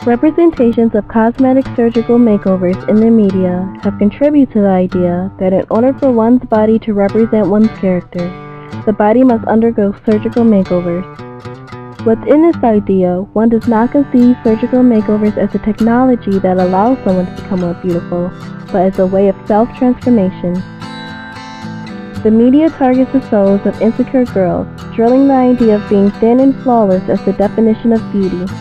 Representations of cosmetic surgical makeovers in the media have contributed to the idea that in order for one's body to represent one's character, the body must undergo surgical makeovers. Within this idea, one does not conceive surgical makeovers as a technology that allows someone to become more beautiful, but as a way of self-transformation. The media targets the souls of insecure girls, drilling the idea of being thin and flawless as the definition of beauty.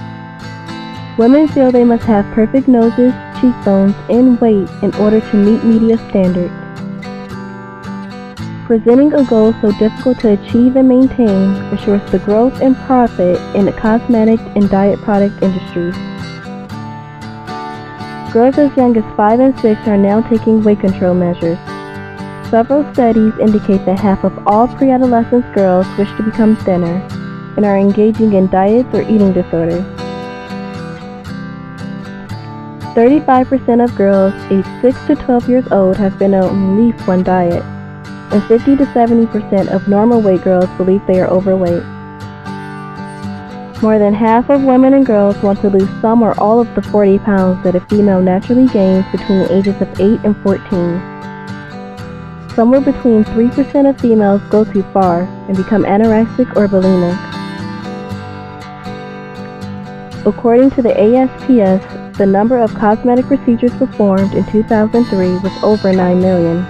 Women feel they must have perfect noses, cheekbones, and weight in order to meet media standards. Presenting a goal so difficult to achieve and maintain assures the growth and profit in the cosmetic and diet product industries. Girls as young as 5 and 6 are now taking weight control measures. Several studies indicate that half of all pre-adolescent girls wish to become thinner and are engaging in diets or eating disorders. 35% of girls aged 6 to 12 years old have been on at least one diet, and 50 to 70% of normal weight girls believe they are overweight. More than half of women and girls want to lose some or all of the 40 pounds that a female naturally gains between the ages of 8 and 14. Somewhere between 3% of females go too far and become anorexic or bulimic. According to the ASPS, the number of cosmetic procedures performed in 2003 was over 9 million.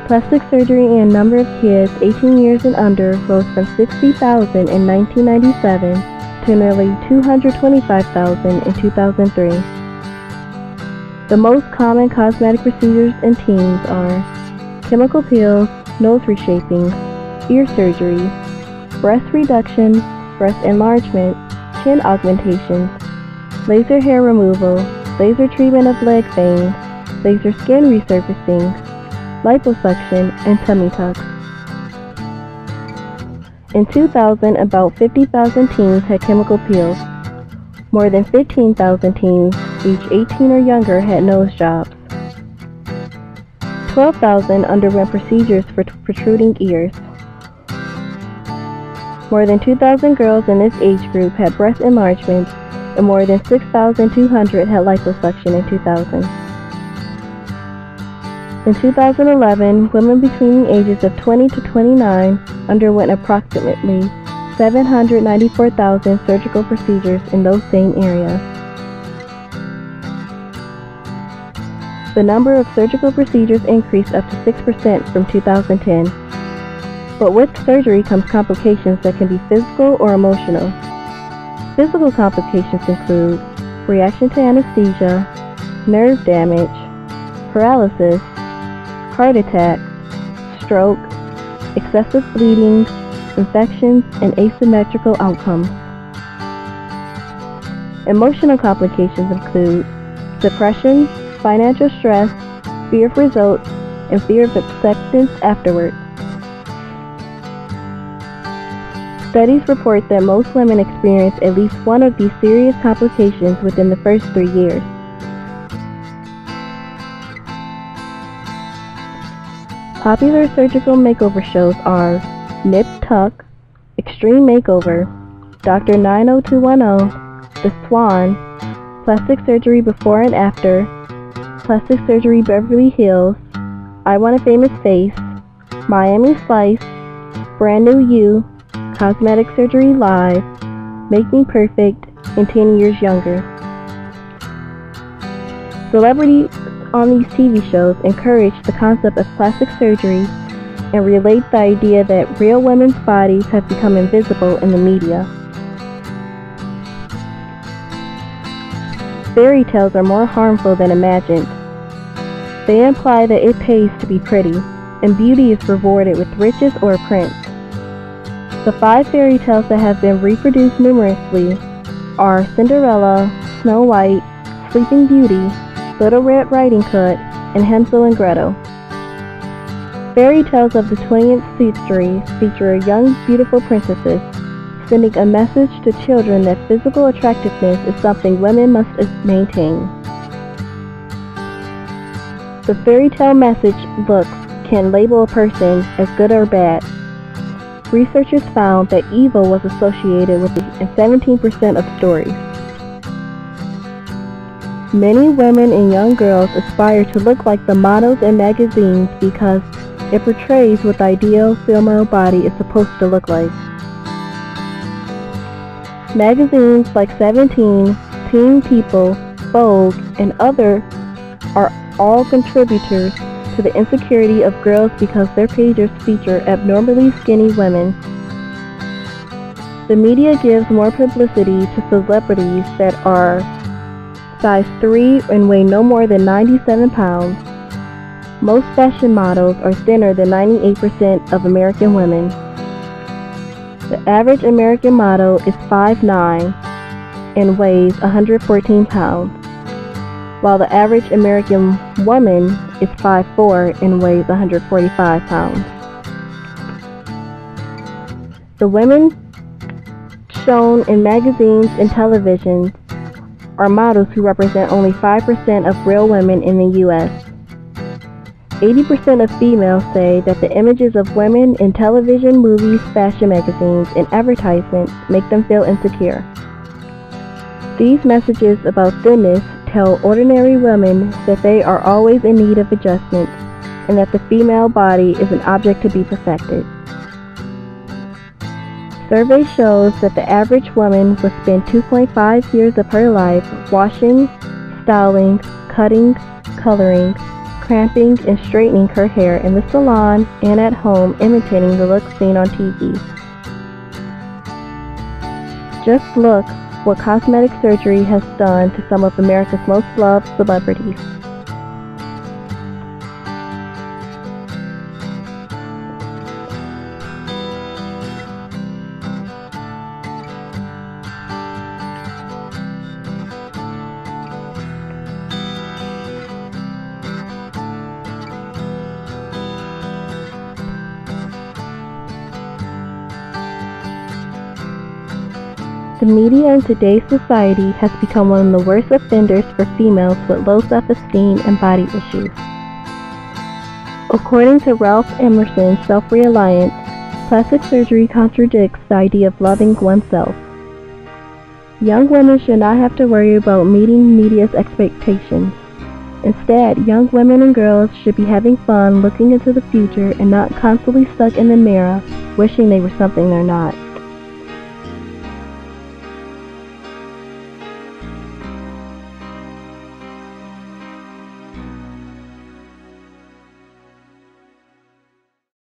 Plastic surgery in a number of kids 18 years and under rose from 60,000 in 1997 to nearly 225,000 in 2003. The most common cosmetic procedures in teens are chemical peels, nose reshaping, ear surgery, breast reduction, breast enlargement, chin augmentations, laser hair removal, laser treatment of leg veins, laser skin resurfacing, liposuction, and tummy tucks. In 2000, about 50,000 teens had chemical peels. More than 15,000 teens aged 18 or younger had nose jobs. 12,000 underwent procedures for protruding ears. More than 2,000 girls in this age group had breast enlargements, and more than 6,200 had liposuction in 2000. In 2011, women between the ages of 20 to 29 underwent approximately 794,000 surgical procedures in those same areas. The number of surgical procedures increased up to 6% from 2010. But with surgery comes complications that can be physical or emotional. Physical complications include reaction to anesthesia, nerve damage, paralysis, heart attack, stroke, excessive bleeding, infections, and asymmetrical outcomes. Emotional complications include depression, financial stress, fear of results, and fear of acceptance afterward. Studies report that most women experience at least one of these serious complications within the first 3 years. Popular surgical makeover shows are Nip Tuck, Extreme Makeover, Dr. 90210, The Swan, Plastic Surgery Before and After, Plastic Surgery Beverly Hills, I Want a Famous Face, Miami Slice, Brand New You, Cosmetic Surgery Live, Make Me Perfect, and 10 Years Younger. Celebrities on these TV shows encourage the concept of plastic surgery and relate the idea that real women's bodies have become invisible in the media. Fairy tales are more harmful than imagined. They imply that it pays to be pretty, and beauty is rewarded with riches or a prince. The 5 fairy tales that have been reproduced numerously are Cinderella, Snow White, Sleeping Beauty, Little Red Riding Hood, and Hansel and Gretel. Fairy tales of the 20th century feature young, beautiful princesses, sending a message to children that physical attractiveness is something women must maintain. The fairy tale message looks can label a person as good or bad. Researchers found that evil was associated with it in 17% of stories. Many women and young girls aspire to look like the models in magazines because it portrays what the ideal female body is supposed to look like. Magazines like 17, Teen People, Vogue, and others are all contributors to the insecurity of girls because their pages feature abnormally skinny women. The media gives more publicity to celebrities that are size 3 and weigh no more than 97 pounds. Most fashion models are thinner than 98% of American women. The average American model is 5'9" and weighs 114 pounds, while the average American woman is 5'4" and weighs 145 pounds. The women shown in magazines and television are models who represent only 5% of real women in the U.S. 80% of females say that the images of women in television, movies, fashion magazines, and advertisements make them feel insecure. These messages about thinness tell ordinary women that they are always in need of adjustments and that the female body is an object to be perfected. Survey shows that the average woman will spend 2.5 years of her life washing, styling, cutting, coloring, crimping, and straightening her hair in the salon and at home, imitating the look seen on TV. Just look what cosmetic surgery has done to some of America's most loved celebrities. The media in today's society has become one of the worst offenders for females with low self-esteem and body issues. According to Ralph Emerson's Self-Reliance, plastic surgery contradicts the idea of loving oneself. Young women should not have to worry about meeting media's expectations. Instead, young women and girls should be having fun looking into the future and not constantly stuck in the mirror wishing they were something they're not.